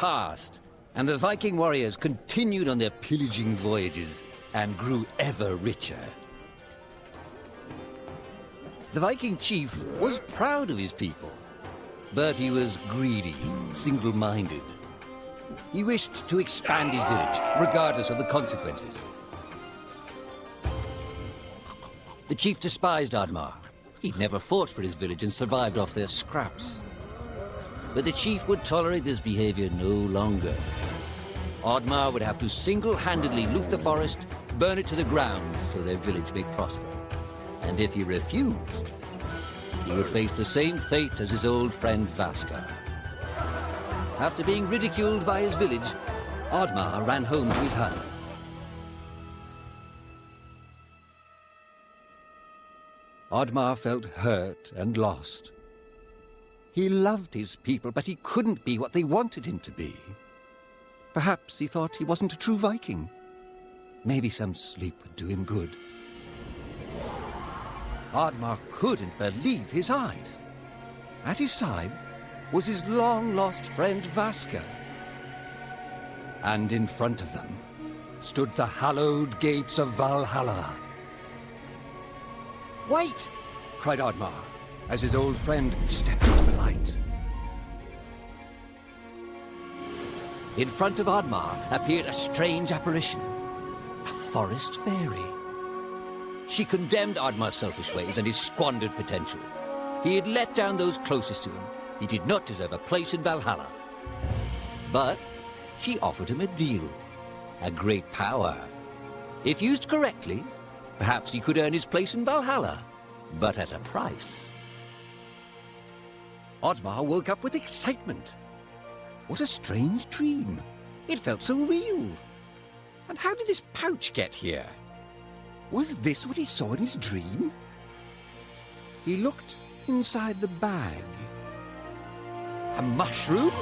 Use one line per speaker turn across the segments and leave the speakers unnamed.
passed, and the Viking warriors continued on their pillaging voyages and grew ever richer. The Viking chief was proud of his people, but he was greedy, single-minded. He wished to expand his village, regardless of the consequences. The chief despised ODDMAR. He'd never fought for his village and survived off their scraps. But the chief would tolerate this behavior no longer. ODDMAR would have to single-handedly loot the forest, burn it to the ground so their village may prosper. And if he refused, he would face the same fate as his old friend Vaska. After being ridiculed by his village, ODDMAR ran home to his hut. ODDMAR felt hurt and lost. He loved his people, but he couldn't be what they wanted him to be. Perhaps he thought he wasn't a true Viking. Maybe some sleep would do him good. ODDMAR couldn't believe his eyes. At his side was his long-lost friend Vaska. And in front of them stood the hallowed gates of Valhalla. "Wait!" cried ODDMAR, as his old friend stepped into the light. In front of ODDMAR appeared a strange apparition, a forest fairy. She condemned ODDMAR's selfish ways and his squandered potential. He had let down those closest to him. He did not deserve a place in Valhalla. But she offered him a deal, a great power. If used correctly, perhaps he could earn his place in Valhalla, but at a price. ODDMAR woke up with excitement. What a strange dream. It felt so real. And how did this pouch get here? Was this what he saw in his dream? He looked inside the bag. A mushroom?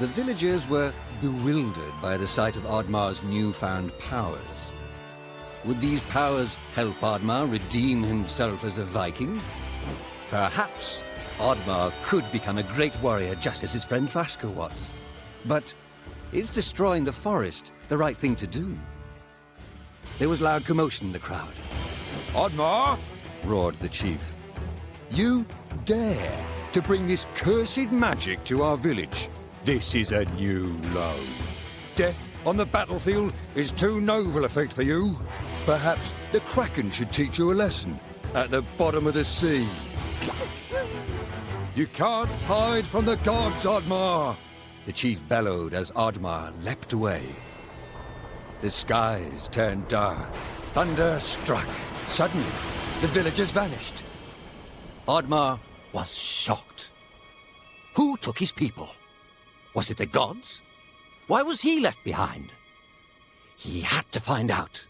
The villagers were bewildered by the sight of Oddmar's newfound powers. Would these powers help Oddmar redeem himself as a Viking? Perhaps Oddmar could become a great warrior just as his friend Vaska was. But is destroying the forest the right thing to do? There was loud commotion in the crowd.
Oddmar!
Roared the chief.
You dare to bring this cursed magic to our village? This is a new low. Death on the battlefield is too noble a fate for you. Perhaps the Kraken should teach you a lesson at the bottom of the sea. You can't hide from the gods, Oddmar!
The chief bellowed as Oddmar leapt away. The skies turned dark. Thunder struck. Suddenly, the villagers vanished. Oddmar was shocked. Who took his people? Was it the gods? Why was he left behind? He had to find out.